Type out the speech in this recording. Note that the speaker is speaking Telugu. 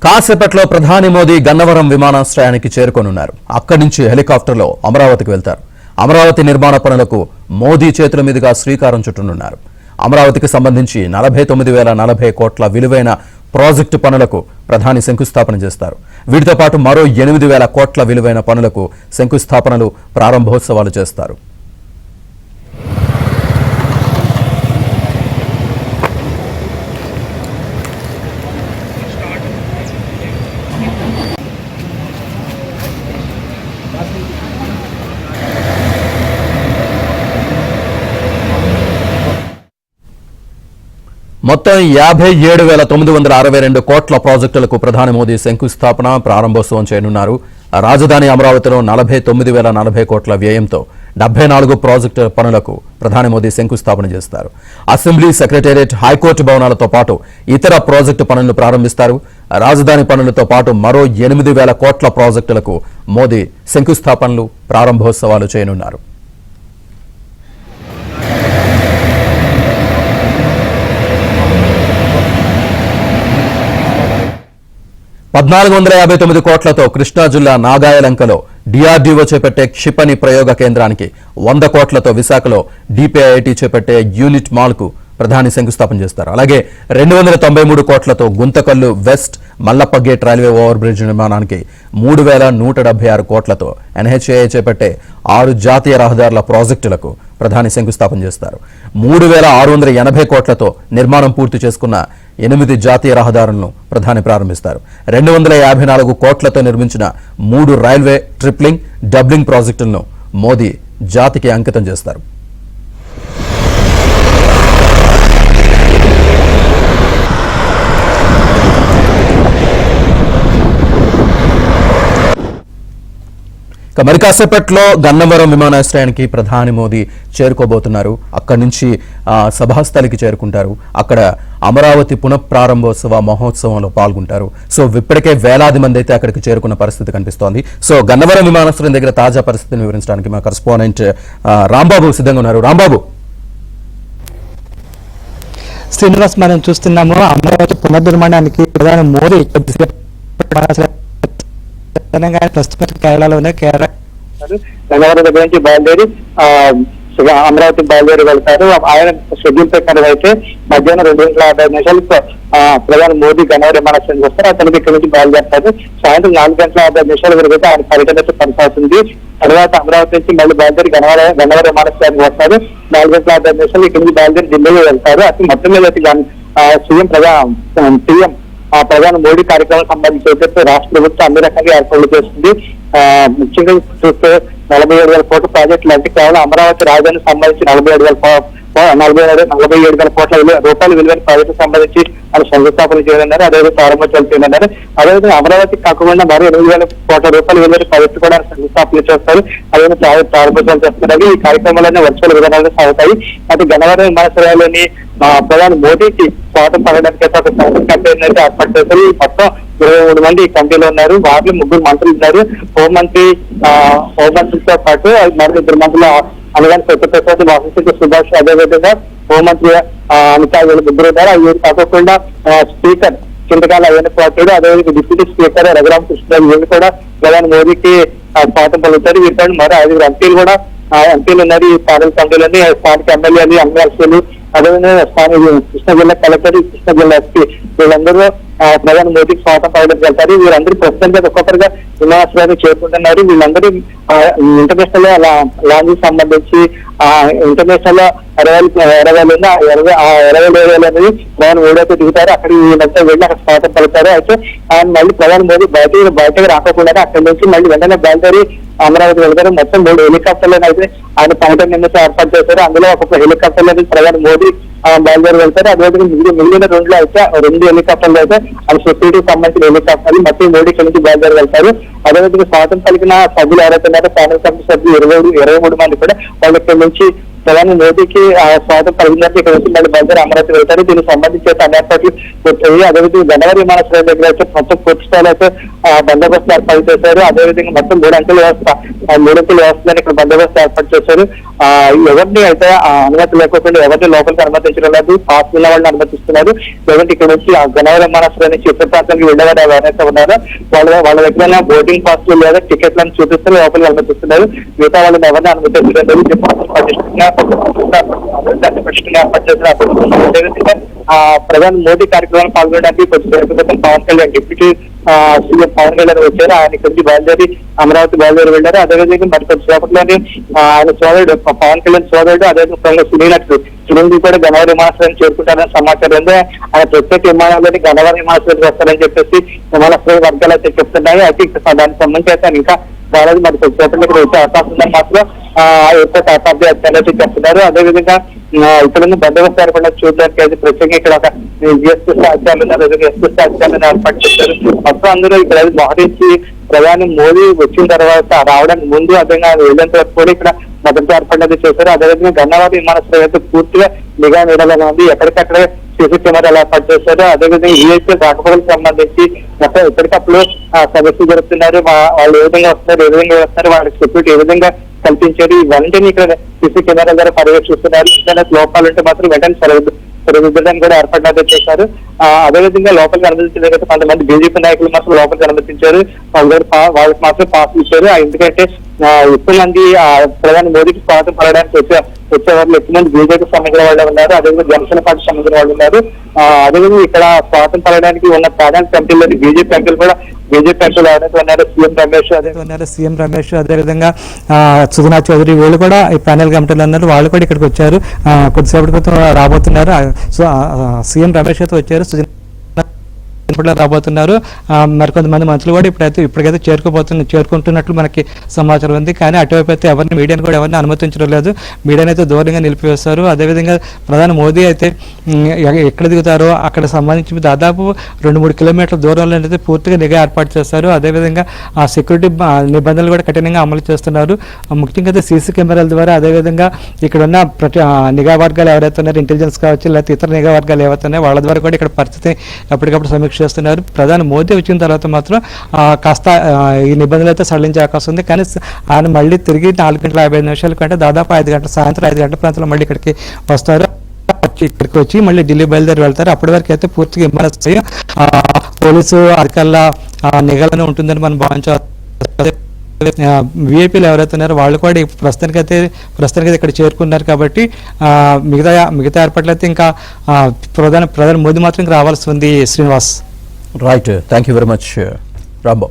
కాసేపట్లో ప్రధాని మోదీ గన్నవరం విమానాశ్రయానికి చేరుకోనున్నారు. అక్కడి నుంచి హెలికాప్టర్లో అమరావతికి వెళ్తారు. అమరావతి నిర్మాణ పనులకు మోదీ చేతుల మీదుగా శ్రీకారం చుట్టనున్నారు. అమరావతికి సంబంధించి 49,040 కోట్ల విలువైన ప్రాజెక్టు పనులకు ప్రధాని శంకుస్థాపన చేస్తారు. వీటితో పాటు మరో 8,000 కోట్ల విలువైన పనులకు శంకుస్థాపనలు, ప్రారంభోత్సవాలు చేస్తారు. మొత్తం 57,962 కోట్ల ప్రాజెక్టులకు ప్రధాని మోదీ శంకుస్థాపన, ప్రారంభోత్సవం చేయనున్నారు. రాజధాని అమరావతిలో 49,040 కోట్ల వ్యయంతో 74 ప్రాజెక్టు పనులకు ప్రధాని మోదీ శంకుస్థాపన చేస్తారు. అసెంబ్లీ, సెక్రటేరియట్, హైకోర్టు భవనాలతో పాటు ఇతర ప్రాజెక్టు పనులను ప్రారంభిస్తారు. రాజధాని పనులతో పాటు మరో 8,000 కోట్ల ప్రాజెక్టులకు మోదీ శంకుస్థాపనలు, ప్రారంభోత్సవాలు చేయనున్నారు. 1,459 కోట్లతో కృష్ణా జిల్లా నాగాయలంకలో డిఆర్డీఓ చేపట్టే క్షిపణి ప్రయోగ కేంద్రానికి, 100 కోట్లతో విశాఖలో డిపిఐఐటి చేపట్టే యూనిట్ మాల్కు ప్రధాని శంకుస్థాపన చేస్తారు. అలాగే 293 కోట్లతో Guntakal west Mallappa gate railway over bridge నిర్మాణానికి, 3,176 కోట్లతో ఎన్హెచ్ఏఐ చేపట్టే 6 జాతీయ రహదారుల ప్రాజెక్టులకు ప్రధాని శంకుస్థాపన చేస్తారు. 3,680 కోట్లతో నిర్మాణం పూర్తి చేసుకున్న 8 జాతీయ రహదారులను ప్రధాని ప్రారంభిస్తారు. 254 కోట్లతో నిర్మించిన 3 రైల్వే ట్రిప్లింగ్, డబ్లింగ్ ప్రాజెక్టులను మోదీ జాతికి అంకితం చేస్తారు. మరి కాసేపట్లో గన్నవరం విమానాశ్రయానికి ప్రధాని మోదీ చేరుకోబోతున్నారు. అక్కడి నుంచి సభాస్థలికి చేరుకుంటారు. అక్కడ అమరావతి పునఃప్రారంభోత్సవ మహోత్సవంలో పాల్గొంటారు. సో ఇప్పటికే వేలాది మంది అయితే అక్కడికి చేరుకున్న పరిస్థితి కనిపిస్తోంది. సో గన్నవరం విమానాశ్రయం దగ్గర తాజా పరిస్థితిని వివరించడానికి మా కరెస్పాండెంట్ రాంబాబు సిద్ధంగా ఉన్నారు. రాంబాబు. శ్రీనివాస్, మనం చూస్తున్నాము అమరావతి పునర్నిర్మాణానికి ప్రధాని మోదీ ప్రస్తుతం కేరళలోనే గన్నవరం దగ్గర నుంచి బయలుదేరి అమరావతి బయలుదేరి వెళ్తారు. ఆయన షెడ్యూల్ ప్రకారం అయితే మధ్యాహ్నం 2:50 ప్రధాని మోదీ గన్నవరం విమానాశ్రయానికి వస్తారు. అతనికి ఇక్కడి నుంచి బయలుదేరుతారు. సాయంత్రం 4:50 వరకు అయితే ఆయన పర్యటన కొనసాగుతుంది. తర్వాత అమరావతి నుంచి మళ్ళీ బయలుదేరి గన్నవరం విమానాశ్రయానికి వస్తారు. 4:50 ఇక్కడి నుంచి బయలుదేరి ఢిల్లీలో వెళ్తారు. అసలు మొత్తం మీద సీఎం ప్రధాని మోడీ కార్యక్రమం సంబంధించి అయితే రాష్ట్ర ప్రభుత్వం అన్ని రకాలుగా ఏర్పాట్లు చేస్తుంది. ముఖ్యంగా చూస్తే 47,000 కోట్ల ప్రాజెక్టులు అంటే కేవలం అమరావతి రాజధానికి సంబంధించి 47,000 కోట్ల రూపాయల విలువైన ప్రాజెక్టుకు సంబంధించి వాళ్ళు శంకుస్థాపన చేయనున్నారు. అదేవిధంగా ప్రారంభోత్సవాలు చేయనున్నారు. అదేవిధంగా అమరావతి కాకుండా మరో 8,000 కోట్ల రూపాయల విలువైన ప్రాజెక్టు కూడా శంకుస్థాపన చేస్తారు. అదేవిధంగా ప్రారంభోత్సవాలు చేస్తున్నారు. ఈ కార్యక్రమాలన్నీ వర్చువల్ విధానాలు సాగుతాయి. అయితే గన్నవరం విమానాశ్రయాల్లోని ప్రధాని మోదీకి స్వాగతం పడడానికి ఒక క్యాంపెయిన్ అయితే ఏర్పాటు చేశారు. మొత్తం 23 మంది ఈ కమిటీలో ఉన్నారు. వారిలో 3 మంత్రులు ఉన్నారు. హోంమంత్రితో పాటు మరో 2 మంత్రులు అనగానే సత్యప్రసాద్, వాసంతి సుభాష్, అదేవిధంగా హోంమంత్రి అమితా, వీళ్ళు 3 ఉన్నారు. అవి కాకుండా స్పీకర్ చింతకాల అయ్యన్న పాత్రుడు, అదేవిధంగా డిప్యూటీ స్పీకర్ రఘురామకృష్ణరాజు, వీళ్ళు కూడా ప్రధాని మోదీకి స్వాగతం పలుకుతారు. వీరితో మరో 5 ఎంపీలు కూడా ఎంపీలు ఉన్నారు. ఈ ప్యానల్ కమిటీలని స్థానిక ఎమ్మెల్యేలు, ఎమ్మెల్సీలు, అదేవిధంగా స్థానిక కృష్ణా జిల్లా కలెక్టర్, కృష్ణా జిల్లా ఎస్పీ, వీళ్ళందరూ ప్రధాని మోదీకి స్వాగతం పడడానికి వెళ్తారు. వీరందరూ ప్రస్తుతానికి ఒక్కొక్కరుగా విమానాశ్రయానికి చేరుకుంటున్నారు. వీళ్ళందరూ ఇంటర్నేషనల్ లాంగ్వేజ్ సంబంధించి ఇంటర్నేషనల్ అరవైలు అనేది ప్రధాని మోడీ అయితే దిగుతారు. అక్కడికి వీళ్ళంతా వెళ్ళి అక్కడ స్వాగతం పలుకుతారు. అయితే ఆయన మళ్ళీ ప్రధాని మోదీ బయటకు రాకుండా అక్కడి నుంచి మళ్ళీ వెంటనే బయలుదేరి అమరావతి వెళ్తారు. మొత్తం 3 హెలికాప్టర్లను అయితే ఆయన పర్యటన నిమిషం ఏర్పాటు చేశారు. అందులో ఒక్కొక్క హెలికాప్టర్లో ప్రధాని మోదీ బయలుదేరి వెళ్తారు. అదేవిధంగా మిగిలిన 2 అయితే 2 హెలికాప్టర్లు అయితే అది సెక్యూరిటీకి సంబంధించిన హెలికాప్టర్లు మొత్తం 3 ఇక్కడి నుంచి బయలుదేరి వెళ్తారు. అదేవిధంగా స్వాగతం పలికిన సభ్యులు ఎవరైతే ఉన్నారో ప్యానల్ కమిటీ సభ్యులు 23 మంది కూడా వాళ్ళు ఇక్కడి నుంచి ప్రధాని మోదీకి స్వాగతం పలికినట్టు ఇక్కడ నుంచి మళ్ళీ బయలుదేరి అమరావతి వెళ్తారు. దీనికి సంబంధించి అన్ని ఏర్పాట్లు వచ్చాయి. అదేవిధంగా గన్నవరం విమానాశ్రయం దగ్గర అయితే మొత్తం పూర్తి స్థాయిలో అయితే బందోబస్తు ఏర్పాటు చేశారు. అదేవిధంగా మొత్తం 3 అంకెల వ్యవస్థ మూడొంతుల వ్యవస్థలను ఇక్కడ బందోబస్తు ఏర్పాటు చేశారు. ఎవరిని అయితే అనుమతి లేకపోతే ఎవరిని లోపలికి అనుమతించడం లేదు, పాస్ ఉన్న వాళ్ళని అనుమతిస్తున్నారు. లేదంటే ఇక్కడ నుంచి గన్నవరం విమానాశ్రయం నుంచి ఇతర ప్రాంతానికి వెళ్ళేవారు ఎవరైతే ఉన్నారో వాళ్ళ దగ్గర బోర్డింగ్ పాస్ లేదా టికెట్లను చూపిస్తూ లోపలికి అనుమతిస్తున్నారు. మిగతా వాళ్ళని ఎవరిని అనుమతించడం లేదు. ఏర్పాటు చేసిన ప్రధాని మోదీ కార్యక్రమాన్ని పాల్గొనడానికి కొంచెం పవన్ కళ్యాణ్ డిప్యూటీ సీఎం పవన్ కళ్యాణ్ వచ్చారు. ఆయన ఇక్కడి నుంచి బయలుదేరి అమరావతి బయలుదేరి వెళ్ళారు. అదేవిధంగా మరి కొద్దిసేపట్లోనే ఆయన సోదరుడు పవన్ కళ్యాణ్ సోదరుడు అదేవిధంగా సినీ నటుడు చిరంజీవి కూడా గన్నవరం విమానాశ్రయం చేరుకుంటారని సమాచారం ఉంది. ఆయన ప్రత్యేక విమానాల్లోని గన్నవరం విమానాశ్రయానికి వస్తారని చెప్పేసి విమానాశ్రయ వర్గాలు అయితే చెప్తున్నాయి. అయితే దానికి సంబంధించి అయితే ఇంకా రాలేదు. మరి కొద్దిసేపట్లో ఇక్కడ వచ్చే అవకాశం ఉందని మాత్రం ఎయిర్పోర్ట్ అథారిటీ అధికారులు చెప్తున్నారు. అదేవిధంగా ఇక్కడ ఉన్న బందోబస్తు ఏర్పడిన చూడడానికి అయితే ప్రత్యేకంగా ఇక్కడ ఒక ఎస్ఎస్ అధికారులు ఉన్నారు. ఎస్ఎస్ అధికారులను ఏర్పాటు చేశారు. మొత్తం అందరూ ఇక్కడ మోహరించి ప్రధాని మోదీ వచ్చిన తర్వాత రావడానికి ముందు అదేవిధంగా వెళ్ళేంత వరకు కూడా ఇక్కడ భద్రత ఏర్పడినది చేశారు. అదేవిధంగా గన్నవరం విమానాశ్రయం అయితే పూర్తిగా నిఘా నీడలో ఉంది. ఎక్కడికక్కడే సీసీ కెమెరాలు ఏర్పాటు చేశారు. అదేవిధంగా ఈఎస్ఐ రాకపోకలకు సంబంధించి ఎప్పటికప్పుడు సమస్య జరుపుతున్నారు. వాళ్ళు ఏ విధంగా వస్తున్నారు, ఏ విధంగా వస్తున్నారు, వాళ్ళకి సెక్యూరిటీ ఏ విధంగా కల్పించారు, ఇవన్నీ ఇక్కడ సీసీ కెమెరాల ద్వారా పర్యవేక్షిస్తున్నారు. లోపాలు ఉంటే మాత్రం వెంటనే సరిదిద్దడానికి కూడా ఏర్పాటు చేశారు. అదేవిధంగా లోపలికి అనుమతించలేదు. కొంతమంది బీజేపీ నాయకులు మాత్రం లోపలికి అనుమతించారు. వాళ్ళకి మాత్రం పాస్ ఇచ్చారు. ఎందుకంటే ఎక్కువ మంది ప్రధాని మోదీకి స్వాగతం పడడానికి వచ్చేవాళ్ళు ఎక్కువ మంది బీజేపీ సంబంధించిన వాళ్ళు ఉన్నారు. అదేవిధంగా జనసేన పార్టీ సంబంధించిన వాళ్ళు ఉన్నారు. అదేవిధంగా ఇక్కడ స్వాగతం పడడానికి ఉన్న ప్రధాన కమిటీలోని బీజేపీ ఎంపీలు కూడా బీజేపీ ఎంపీలు ఎవరైతే ఉన్నారు సీఎం రమేష్ అదేవిధంగా సుజనా చౌదరి వీళ్ళు కూడా ఈ ప్యానెల్ కమిటీలు అన్నారు. వాళ్ళు కూడా ఇక్కడికి వచ్చారు. కొద్దిసేపటి క్రితం రాబోతున్నారు. సీఎం రమేష్ అయితే వచ్చారు, రాబోతున్నారు. మరికొంతమంది మంత్రులు కూడా ఇప్పటికైతే చేరుకుంటున్నట్లు మనకి సమాచారం ఉంది. కానీ అటువైపు అయితే ఎవరిని మీడియాని కూడా ఎవరిని అనుమతించడం లేదు. మీడియాని అయితే దూరంగా నిలిపివేస్తారు. అదేవిధంగా ప్రధాని మోదీ అయితే ఎక్కడ దిగుతారో అక్కడ సంబంధించి దాదాపు 2-3 కిలోమీటర్ల దూరంలో అయితే పూర్తిగా నిఘా ఏర్పాటు చేస్తారు. అదేవిధంగా ఆ సెక్యూరిటీ నిబంధనలు కూడా కఠినంగా అమలు చేస్తున్నారు. ముఖ్యంగా అయితే సీసీ కెమెరాల ద్వారా అదేవిధంగా ఇక్కడ ఉన్న నిఘా వర్గాలు ఎవరైతే ఉన్నారో ఇంటెలిజెన్స్ కావచ్చు లేకపోతే ఇతర నిఘా వర్గాలు ఏవైతే ఉన్నాయో వాళ్ళ ద్వారా కూడా ఇక్కడ పరిస్థితి ఎప్పటికప్పుడు సమీక్ష చేస్తున్నారు. ప్రధాని మోదీ వచ్చిన తర్వాత మాత్రం కాస్త ఈ నిబంధనలు అయితే సడలించే అవకాశం ఉంది. కానీ ఆయన మళ్ళీ తిరిగి 4:55 కంటే దాదాపు 5 గంటల సాయంత్రం 5 గంటల ప్రాంతంలో మళ్ళీ ఇక్కడికి వస్తారు. ఇక్కడికి వచ్చి మళ్ళీ ఢిల్లీ బయలుదేరి వెళ్తారు. అప్పటి వరకు అయితే పూర్తిగా పోలీసు అధికారుల నిఘాలోనే ఉంటుందని మనం భావించాలి. విఐపీలు ఎవరైతే ఉన్నారో వాళ్ళు కూడా ప్రస్తుతానికి ఇక్కడ చేరుకున్నారు. కాబట్టి మిగతా ఏర్పాట్లు అయితే ఇంకా ప్రధాని మోదీ మాత్రం రావాల్సి ఉంది. Srinivas. Right, thank you very much Rambo.